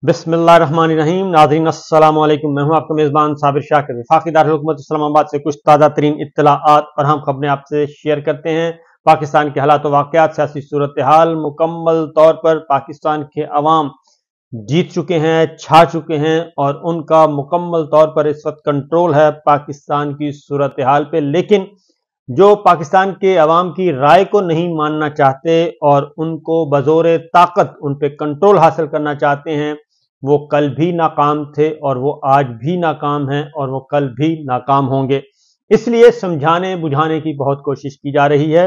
बिस्मिल्लाहिर्रहमानिर्रहीम। नाज़रीन अस्सलाम वालेकुम। मैं हूं आपका मेज़बान साबिर शाकिर। वफाकी दारुल-हुकूमत इस्लामाबाद से कुछ ताज़ा तरीन इत्तलाआत और हम खबरें आपसे शेयर करते हैं। पाकिस्तान के हालात व वाक़यात, सियासी सूरत हाल। मुकम्मल तौर पर पाकिस्तान के अवाम जीत चुके हैं, छा चुके हैं और उनका मुकम्मल तौर पर इस वक्त कंट्रोल है पाकिस्तान की सूरत हाल पे। लेकिन जो पाकिस्तान के अवाम की राय को नहीं मानना चाहते और उनको बज़ोरे ताकत उन पे कंट्रोल हासिल करना चाहते हैं, वो कल भी नाकाम थे और वो आज भी नाकाम हैं और वो कल भी नाकाम होंगे। इसलिए समझाने बुझाने की बहुत कोशिश की जा रही है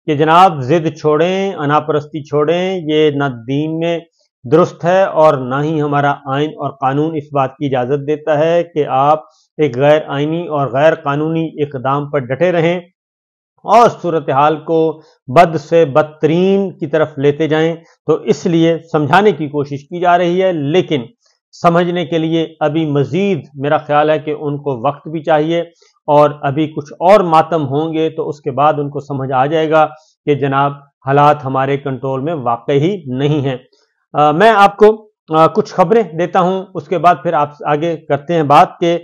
कि जनाब जिद छोड़ें, अनापरस्ती छोड़ें, ये न दीन में दुरुस्त है और ना ही हमारा आइन और कानून इस बात की इजाज़त देता है कि आप एक गैर आइनी और गैर कानूनी इक़दाम पर डटे रहें और सूरत हाल को बद से बदतरीन की तरफ लेते जाएं। तो इसलिए समझाने की कोशिश की जा रही है, लेकिन समझने के लिए अभी मजीद मेरा ख्याल है कि उनको वक्त भी चाहिए और अभी कुछ और मातम होंगे तो उसके बाद उनको समझ आ जाएगा कि जनाब हालात हमारे कंट्रोल में वाकई ही नहीं है। मैं आपको कुछ खबरें देता हूं, उसके बाद फिर आप आगे करते हैं बात के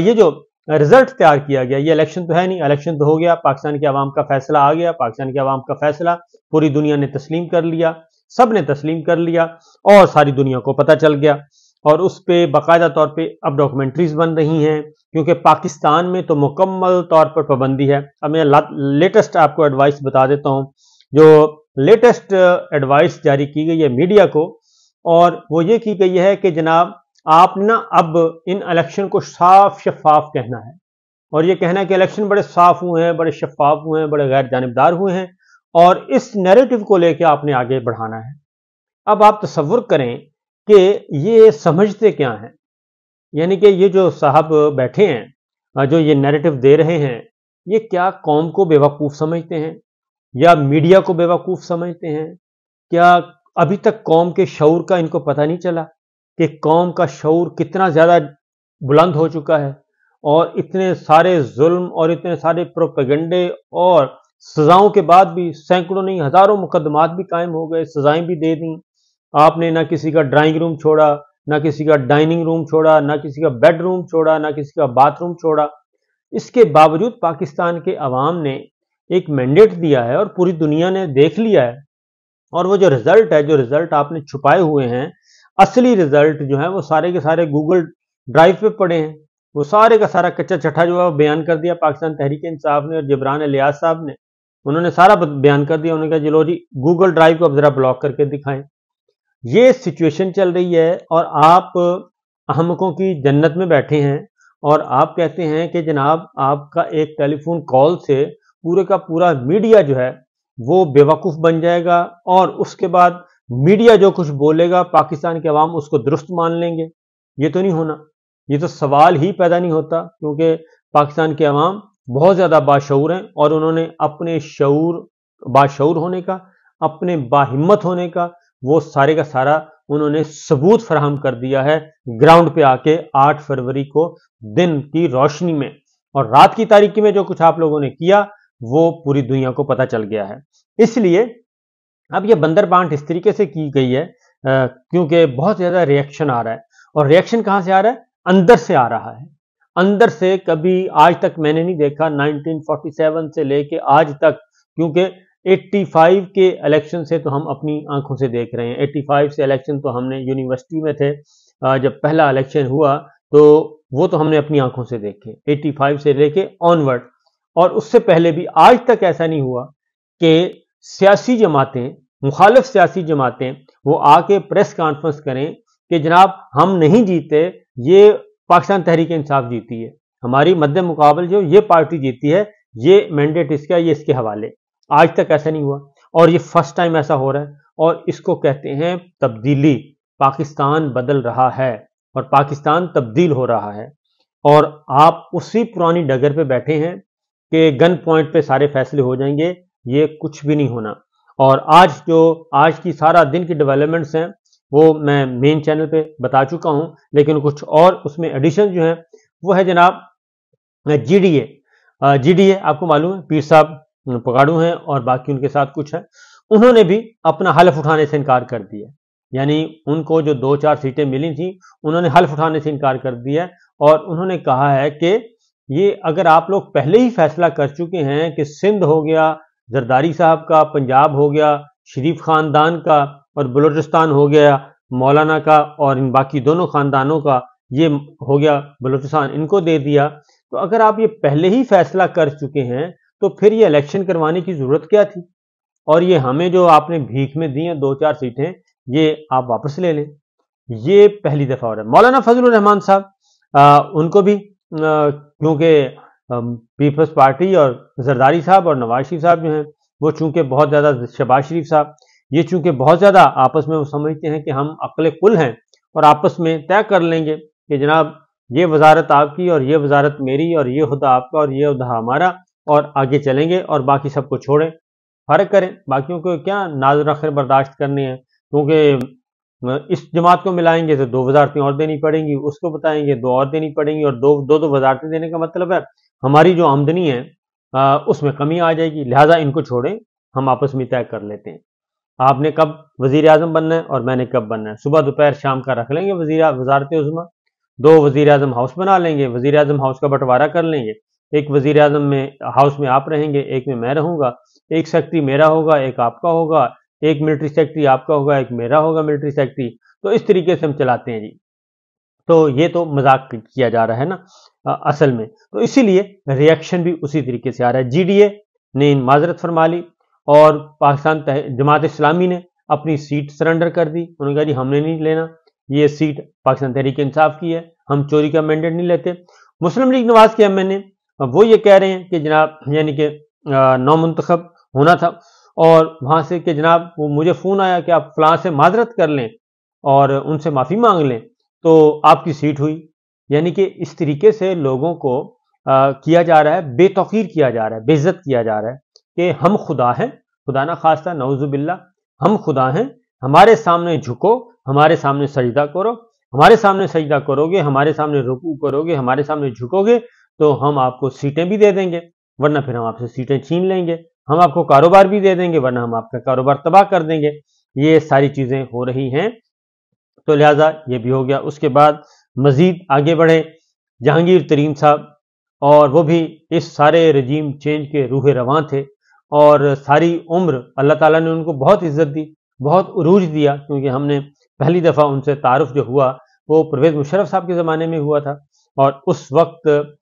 ये जो रिजल्ट तैयार किया गया, ये इलेक्शन तो है नहीं, इलेक्शन तो हो गया, पाकिस्तान के अवाम का फैसला आ गया, पाकिस्तान के अवाम का फैसला पूरी दुनिया ने तस्लीम कर लिया, सब ने तस्लीम कर लिया और सारी दुनिया को पता चल गया और उस पे बाकायदा तौर पे अब डॉक्यूमेंट्रीज बन रही हैं, क्योंकि पाकिस्तान में तो मुकम्मल तौर पर पाबंदी है। अब मैं लेटेस्ट आपको एडवाइस बता देता हूँ, जो लेटेस्ट एडवाइस जारी की गई है मीडिया को, और वो ये की गई है कि जनाब आप ना अब इन इलेक्शन को साफ शफाफ कहना है और ये कहना है कि इलेक्शन बड़े साफ हुए हैं, बड़े शफाफ हुए हैं, बड़े गैर जानिबदार हुए हैं और इस नैरेटिव को लेकर आपने आगे बढ़ाना है। अब आप तसव्वुर करें कि ये समझते क्या हैं, यानी कि ये जो साहब बैठे हैं, जो ये नैरेटिव दे रहे हैं, ये क्या कौम को बेवकूफ़ समझते हैं या मीडिया को बेवकूफ़ समझते हैं? क्या अभी तक कौम के शऊर का इनको पता नहीं चला कि कौम का शऊर कितना ज़्यादा बुलंद हो चुका है और इतने सारे जुल्म और इतने सारे प्रोपेगेंडे और सजाओं के बाद भी सैकड़ों नहीं हज़ारों मुकदमात भी कायम हो गए, सजाएं भी दे दी। आपने ना किसी का ड्राइंग रूम छोड़ा, ना किसी का डाइनिंग रूम छोड़ा, ना किसी का बेडरूम छोड़ा, ना किसी का बाथरूम छोड़ा। इसके बावजूद पाकिस्तान के अवाम ने एक मैंडेट दिया है और पूरी दुनिया ने देख लिया है, और वो जो रिजल्ट है, जो रिजल्ट आपने छुपाए हुए हैं, असली रिजल्ट जो है वो सारे के सारे गूगल ड्राइव पे पड़े हैं। वो सारे का सारा कच्चा चट्ठा जो है वो बयान कर दिया पाकिस्तान तहरीक इंसाफ ने और जबरान इलियास साहब ने, उन्होंने सारा बयान कर दिया। उन्होंने कहा चलो जी गूगल ड्राइव को अब जरा ब्लॉक करके दिखाएं। ये सिचुएशन चल रही है और आप अहमकों की जन्नत में बैठे हैं और आप कहते हैं कि जनाब आपका एक टेलीफोन कॉल से पूरे का पूरा मीडिया जो है वो बेवकूफ़ बन जाएगा और उसके बाद मीडिया जो कुछ बोलेगा पाकिस्तान के अवाम उसको दुरुस्त मान लेंगे। ये तो नहीं होना, ये तो सवाल ही पैदा नहीं होता, क्योंकि पाकिस्तान के अवाम बहुत ज़्यादा बाशऊर हैं और उन्होंने अपने बाशऊर होने का, अपने बाहिम्मत होने का वो सारे का सारा उन्होंने सबूत फराहम कर दिया है ग्राउंड पे आके 8 फरवरी को दिन की रोशनी में, और रात की तारीकी में जो कुछ आप लोगों ने किया वो पूरी दुनिया को पता चल गया है। इसलिए अब ये बंदर बांट इस तरीके से की गई है क्योंकि बहुत ज़्यादा रिएक्शन आ रहा है, और रिएक्शन कहाँ से आ रहा है? अंदर से आ रहा है। अंदर से कभी आज तक मैंने नहीं देखा, 1947 से लेके आज तक, क्योंकि 85 के इलेक्शन से तो हम अपनी आंखों से देख रहे हैं। 85 से इलेक्शन तो हमने यूनिवर्सिटी में थे, जब पहला इलेक्शन हुआ तो वो तो हमने अपनी आंखों से देखे 85 से लेके ऑनवर्ड, और उससे पहले भी आज तक ऐसा नहीं हुआ कि सियासी जमातें, मुखालिफ सियासी जमातें वो आके प्रेस कॉन्फ्रेंस करें कि जनाब हम नहीं जीते, ये पाकिस्तान तहरीक इंसाफ जीती है, हमारी मद्दे मुकाबल जो ये पार्टी जीती है, ये मैंडेट इसका, ये इसके हवाले। आज तक ऐसा नहीं हुआ और ये फर्स्ट टाइम ऐसा हो रहा है, और इसको कहते हैं तब्दीली। पाकिस्तान बदल रहा है और पाकिस्तान तब्दील हो रहा है, और आप उसी पुरानी डगर पे बैठे हैं कि गन पॉइंट पे सारे फैसले हो जाएंगे। ये कुछ भी नहीं होना। और आज की सारा दिन की डेवलपमेंट्स हैं वो मैं मेन चैनल पे बता चुका हूं, लेकिन कुछ और उसमें एडिशन जो है वो है जनाब जीडीए आपको मालूम है, पीर साहब पगाड़ू हैं और बाकी उनके साथ कुछ है, उन्होंने भी अपना हलफ उठाने से इनकार कर दिया। यानी उनको जो 2-4 सीटें मिली थी उन्होंने हल्फ उठाने से इनकार कर दिया है और उन्होंने कहा है कि ये अगर आप लोग पहले ही फैसला कर चुके हैं कि सिंध हो गया जरदारी साहब का, पंजाब हो गया शरीफ खानदान का और बलूचिस्तान हो गया मौलाना का और इन बाकी दोनों खानदानों का, ये हो गया बलूचिस्तान, इनको दे दिया, तो अगर आप ये पहले ही फैसला कर चुके हैं तो फिर ये इलेक्शन करवाने की जरूरत क्या थी? और ये हमें जो आपने भीख में दी हैं 2-4 सीटें, ये आप वापस ले लें। ये पहली दफा हो रहा है। मौलाना फजलुर रहमान साहब, उनको भी क्योंकि पीपल्स पार्टी और जरदारी साहब और नवाज शरीफ साहब जो हैं वो चूंकि बहुत ज्यादा, शहबाज शरीफ साहब, ये चूंकि बहुत ज्यादा आपस में वो समझते हैं कि हम अक्ल कुल हैं और आपस में तय कर लेंगे कि जनाब ये वजारत आपकी और ये वजारत मेरी और ये हुदा आपका और ये हुदा हमारा और आगे चलेंगे और बाकी सबको छोड़ें, फर्क करें, बाकियों को क्या नाज़ रखर बर्दाश्त करने हैं, क्योंकि इस जमात को मिलाएंगे तो 2 वजारतें और देनी पड़ेंगी, उसको बताएंगे 2 और देनी पड़ेंगी और दो वजारतें देने का मतलब है हमारी जो आमदनी है उसमें कमी आ जाएगी, लिहाजा इनको छोड़ें, हम आपस में तय कर लेते हैं। आपने कब वजीर आजम बनना है और मैंने कब बनना है, सुबह दोपहर शाम का रख लेंगे वजारत उज़्मा, 2 वजीर आजम हाउस बना लेंगे, वजीर आजम हाउस का बंटवारा कर लेंगे, एक वजीर आजम में हाउस में आप रहेंगे, एक में मैं रहूंगा, एक सेक्रेटरी मेरा होगा, एक आपका होगा, एक मिलिट्री सेक्रेटरी आपका होगा, एक मेरा होगा मिलिट्री सेक्रेटरी, तो इस तरीके से हम चलाते हैं जी। तो ये तो मजाक किया जा रहा है ना असल में, तो इसीलिए रिएक्शन भी उसी तरीके से आ रहा है। जीडीए ने माजरत फरमा ली और पाकिस्तान जमात इस्लामी ने अपनी सीट सरेंडर कर दी, उन्होंने कहा जी हमने नहीं लेना, ये सीट पाकिस्तान तहरीक इंसाफ की है, हम चोरी का मैंडेट नहीं लेते। मुस्लिम लीग नवाज के एमएनए वो ये कह रहे हैं कि जनाब यानी कि नौमुंतखब होना था और वहां से कि जनाब वो मुझे फोन आया कि आप फलां से माजरत कर लें और उनसे माफी मांग लें तो आपकी सीट हुई। यानी कि इस तरीके से लोगों को किया जा रहा है, बेतौकीर किया जा रहा है, बेइज्जत किया जा रहा है कि हम खुदा हैं, खुदा ना खास्ता नौजुबिल्ला, हम खुदा हैं, हमारे सामने झुको, हमारे सामने सजदा करो, हमारे सामने सजदा करोगे, हमारे सामने रुकू करोगे, हमारे सामने झुकोगे तो हम आपको सीटें भी दे देंगे, वरना फिर हम आपसे सीटें छीन लेंगे, हम आपको कारोबार भी दे देंगे, वरना हम आपका कारोबार तबाह कर देंगे। ये सारी चीजें हो रही हैं, तो लिहाजा ये भी हो गया। उसके बाद मजीद आगे बढ़े जहांगीर तरीन साहब, और वो भी इस सारे रजीम चेंज के रूह रवां थे और सारी उम्र अल्लाह ताला ने उनको बहुत इज्जत दी, बहुत उरूज दिया, क्योंकि हमने पहली दफा उनसे तारुफ जो हुआ वो परवेज मुशर्रफ साहब के ज़माने में हुआ था और उस वक्त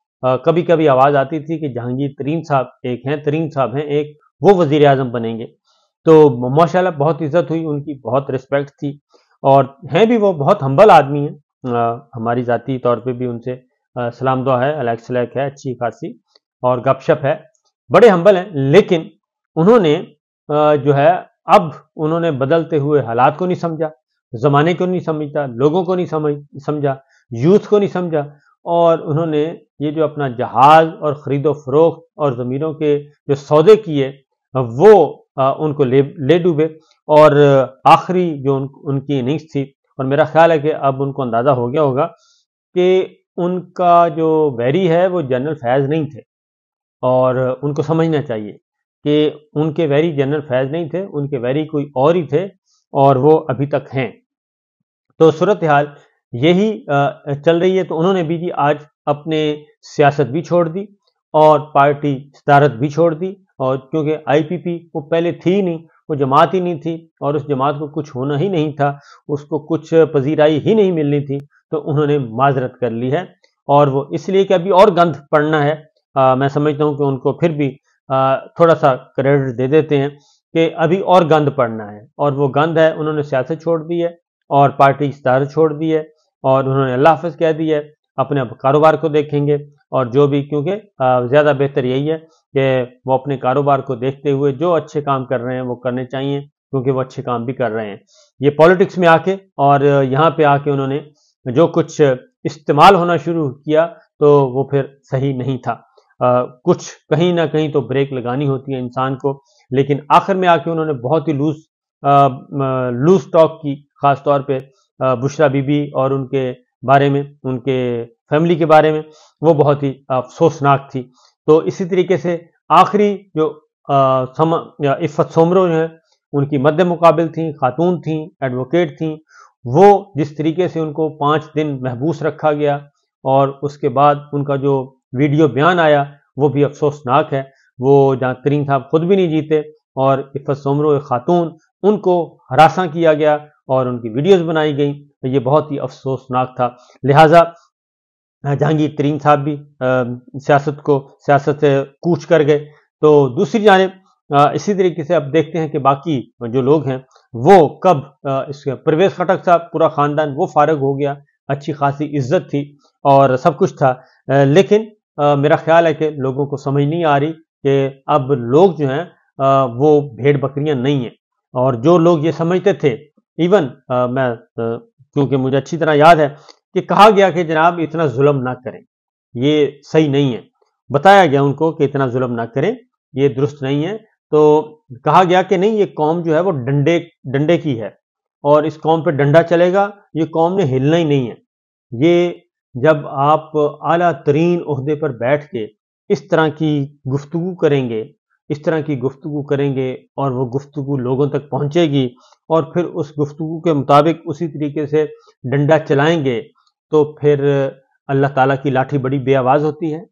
कभी कभी आवाज़ आती थी कि जहांगीर तरीन साहब एक हैं, तरीन साहब हैं एक, वो वज़ीर आज़म बनेंगे। तो माशाल्लाह बहुत इज्जत हुई उनकी, बहुत रिस्पेक्ट थी और हैं भी वो बहुत हम्बल आदमी हैं। हमारी ज़ाती तौर पे भी उनसे सलाम दुआ है, अलैक सलैक है अच्छी खासी और गपशप है, बड़े हम्बल हैं। लेकिन उन्होंने जो है अब उन्होंने बदलते हुए हालात को नहीं समझा, ज़माने को नहीं समझता, लोगों को नहीं समझा, यूथ को नहीं समझा और उन्होंने ये जो अपना जहाज और खरीदो फरोख्त और ज़मीरों के जो सौदे किए वो उनको ले डूबे और आखिरी जो उनकी इनिंग्स थी, और मेरा ख्याल है कि अब उनको अंदाज़ा हो गया होगा कि उनका जो वैरी है वो जनरल फैज़ नहीं थे और उनको समझना चाहिए कि उनके वैरी जनरल फैज़ नहीं थे, उनके वैरी कोई और ही थे और वो अभी तक हैं। तो सूरत हाल यही चल रही है। तो उन्होंने भी जी आज अपने सियासत भी छोड़ दी और पार्टी सदारत भी छोड़ दी, और क्योंकि आईपीपी वो पहले थी ही नहीं, वो जमात ही नहीं थी और उस जमात को कुछ होना ही नहीं था, उसको कुछ पजीराई ही नहीं मिलनी थी, तो उन्होंने माजरत कर ली है और वो इसलिए कि अभी और गंद पड़ना है। मैं समझता हूँ कि उनको फिर भी थोड़ा सा क्रेडिट दे देते हैं कि अभी और गंद पड़ना है, और वो गंद है उन्होंने सियासत छोड़ दी है और पार्टी सदारत छोड़ दी है और उन्होंने अल्लाह हाफ़िज़ कह दी है, अपने कारोबार को देखेंगे और जो भी, क्योंकि ज़्यादा बेहतर यही है कि वो अपने कारोबार को देखते हुए जो अच्छे काम कर रहे हैं वो करने चाहिए, क्योंकि वो अच्छे काम भी कर रहे हैं। ये पॉलिटिक्स में आके और यहाँ पे आके उन्होंने जो कुछ इस्तेमाल होना शुरू किया तो वो फिर सही नहीं था। कुछ कहीं ना कहीं तो ब्रेक लगानी होती है इंसान को, लेकिन आखिर में आके उन्होंने बहुत ही लूज टॉक की, खास तौर पे बुशरा बीबी और उनके बारे में, उनके फैमिली के बारे में, वो बहुत ही अफसोसनाक थी। तो इसी तरीके से आखिरी जो इफ़त सोमरो है ان کی مد مقابل تھیں، خاتون تھیں، ایڈوکیٹ تھیں، وہ جس طریقے سے ان کو 5 دن محبوس رکھا گیا اور اس کے بعد ان کا جو ویڈیو بیان آیا وہ بھی افسوسناک ہے۔ وہ جہاں ترین صاحب خود بھی نہیں جیتے اور عفت سومرو ایک خاتون، ان کو ہراساں کیا گیا اور ان کی ویڈیوز بنائی گئیں، یہ بہت ہی افسوسناک تھا۔ لہٰذا جہانگیر ترین صاحب بھی سیاست سے کوچ کر گئے۔ تو دوسری جانب اسی طریقے سے اب دیکھتے ہیں کہ باقی جو لوگ ہیں وہ کب پرویز خٹک صاحب پورا خاندان وہ فارغ ہو گیا، اچھی خاصی عزت تھی اور سب کچھ تھا، لیکن میرا خیال ہے کہ لوگوں کو سمجھ نہیں آ رہی کہ اب لوگ جو ہیں وہ بھیڑ بکریاں نہیں ہیں، اور جو لوگ یہ سمجھتے تھے، ایون میں کیونکہ مجھے اچھی طرح یاد ہے کہ کہا گیا کہ جناب اتنا ظلم نہ کریں، یہ صحیح نہیں ہے، بتایا گیا ان کو کہ اتنا ظلم نہ کریں، یہ درست نہیں ہے، تو کہا گیا کہ نہیں، یہ قوم جو ہے وہ ڈنڈے کی ہے اور اس قوم پہ ڈنڈا چلے گا، یہ قوم نے ہلنا ہی نہیں ہے۔ یہ جب آپ اعلیٰ ترین عہدے پر بیٹھ کے اس طرح کی گفتگو کریں گے، اس طرح کی گفتگو کریں گے اور وہ گفتگو لوگوں تک پہنچے گی اور پھر اس گفتگو کے مطابق اسی طریقے سے ڈنڈا چلائیں گے، تو پھر اللہ تعالیٰ کی لاٹھی بڑی بے آواز ہوتی ہے۔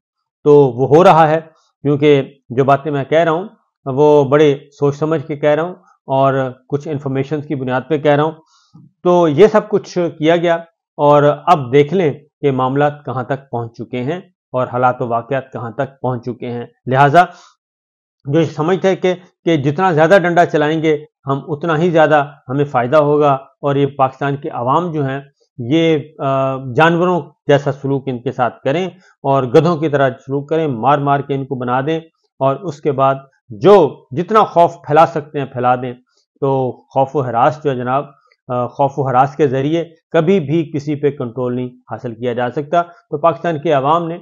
تو وہ ہو رہا ہے، کیونکہ جو باتیں میں کہہ رہا ہوں وہ بڑے سوچ سمجھ کے کہہ رہا ہوں اور کچھ انفارمیشن کی بنیاد پہ کہہ رہا ہوں۔ تو یہ سب کچھ کیا گیا اور اب دیکھ لیں کہ معاملات کہاں تک پہنچ چکے ہیں اور حالات و واقعات کہاں تک پہنچ چکے ہیں۔ لہٰذا جو سمجھتے ہیں کہ جتنا زیادہ ڈنڈا چلائیں گے ہم اتنا ہی زیادہ ہمیں فائدہ ہوگا، اور یہ پاکستان کے عوام جو ہیں یہ جانوروں جیسا سلوک ان کے ساتھ کریں اور گدھوں کی طرح سلوک کریں، مار مار کے ان کو بنا دیں اور اس کے بعد جو جتنا خوف پھیلا سکتے ہیں پھیلا دیں۔ تو خوف و ہراس جو ہے جناب، خوف و ہراس کے ذریعے کبھی بھی کسی پہ کنٹرول نہیں حاصل کیا جا سکتا۔ تو پاکستان کے عوام نے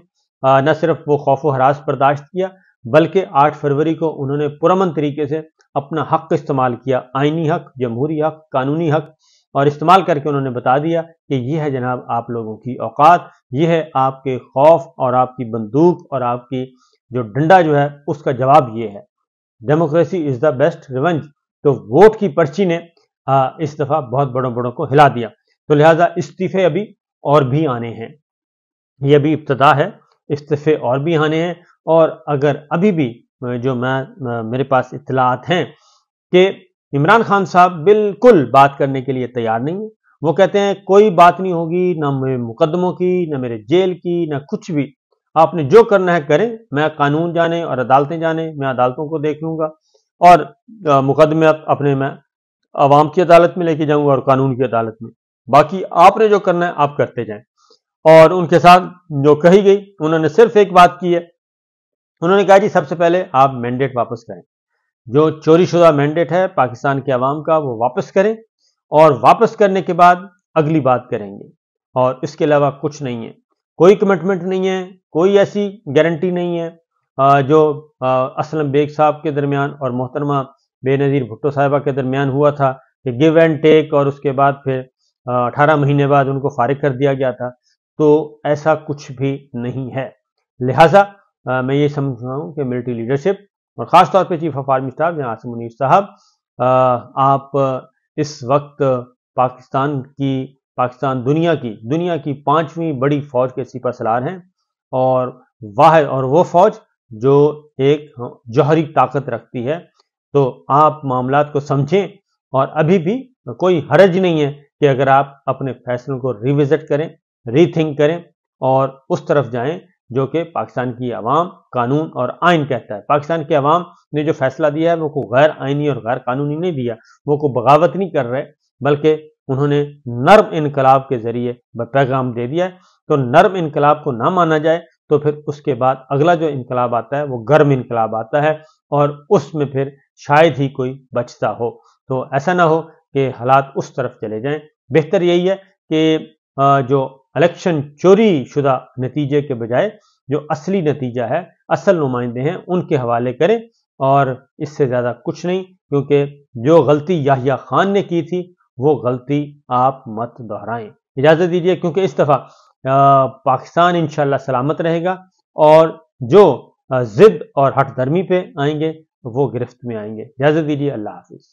نہ صرف وہ خوف و ہراس برداشت کیا، بلکہ 8 فروری کو انہوں نے پرامن طریقے سے اپنا حق استعمال کیا، آئینی حق، جمہوری حق، قانونی حق، اور استعمال کر کے انہوں نے بتا دیا کہ یہ ہے جناب آپ لوگوں کی اوقات، یہ ہے آپ کے خوف اور آپ کی بندوق اور آپ کی جو ڈنڈا جو ہے اس کا جواب یہ ہے۔ Democracy is the best revenge. تو ووٹ کی پرچی نے اس دفعہ بہت بڑوں کو ہلا دیا، تو لہٰذا استعفے ابھی اور بھی آنے ہیں، یہ ابھی ابتدا ہے، استعفے اور بھی آنے ہیں۔ اور اگر ابھی بھی جو میرے پاس اطلاعات ہیں کہ عمران خان صاحب بالکل بات کرنے کے لیے تیار نہیں ہیں، وہ کہتے ہیں کوئی بات نہیں ہوگی، نہ میرے مقدموں کی، نہ میرے جیل کی، نہ کچھ بھی، آپ نے جو کرنا ہے کریں، میں قانون جانے اور عدالتیں جانے، میں عدالتوں کو دیکھ لوں گا اور مقدمے اپنے میں عوام کی عدالت میں لے کے جاؤں گا اور قانون کی عدالت میں، باقی آپ نے جو کرنا ہے آپ کرتے جائیں۔ اور ان کے ساتھ جو کہی گئی، انہوں نے صرف ایک بات کی ہے، انہوں نے کہا جی سب سے پہلے آپ مینڈیٹ واپس کریں، جو چوری شدہ مینڈیٹ ہے پاکستان کے عوام کا وہ واپس کریں، اور واپس کرنے کے بعد اگلی بات کریں گے، اور اس کے علاوہ کچھ نہیں ہے، کوئی کمٹمنٹ نہیں ہے، کوئی ایسی گارنٹی نہیں ہے جو اسلم بیگ صاحب کے درمیان اور محترمہ بے نظیر بھٹو صاحبہ کے درمیان ہوا تھا کہ گیو اینڈ ٹیک، اور اس کے بعد پھر 18 مہینے بعد ان کو فارغ کر دیا گیا تھا، تو ایسا کچھ بھی نہیں ہے۔ لہٰذا میں یہ سمجھ رہا ہوں کہ ملٹری لیڈرشپ اور خاص طور پہ چیف آف آرمی اسٹاف جناب عاصم منیر صاحب، آپ اس وقت پاکستان دنیا کی 5ویں بڑی فوج کے سپہ سالار ہیں، اور واحد اور وہ فوج جو ایک جوہری طاقت رکھتی ہے۔ تو آپ معاملات کو سمجھیں، اور ابھی بھی کوئی حرج نہیں ہے کہ اگر آپ اپنے فیصلوں کو ریوزٹ کریں، ری تھنک کریں اور اس طرف جائیں جو کہ پاکستان کی عوام، قانون اور آئین کہتا ہے۔ پاکستان کے عوام نے جو فیصلہ دیا ہے وہ کوئی غیر آئینی اور غیر قانونی نہیں دیا، وہ کوئی بغاوت نہیں کر رہے، بلکہ انہوں نے نرم انقلاب کے ذریعے پیغام دے دیا ہے۔ تو نرم انقلاب کو نہ مانا جائے تو پھر اس کے بعد اگلا جو انقلاب آتا ہے وہ گرم انقلاب آتا ہے، اور اس میں پھر شاید ہی کوئی بچتا ہو۔ تو ایسا نہ ہو کہ حالات اس طرف چلے جائیں۔ بہتر یہی ہے کہ جو الیکشن چوری شدہ نتیجے کے بجائے جو اصلی نتیجہ ہے، اصل نمائندے ہیں، ان کے حوالے کریں، اور اس سے زیادہ کچھ نہیں، کیونکہ جو غلطی یحییٰ خان نے کی تھی وہ غلطی آپ مت دہرائیں۔ اجازت دیجیے، کیونکہ اس دفعہ پاکستان انشاءاللہ سلامت رہے گا، اور جو ضد اور ہٹ درمی پہ آئیں گے وہ گرفت میں آئیں گے۔ اجازت دیجیے، اللہ حافظ۔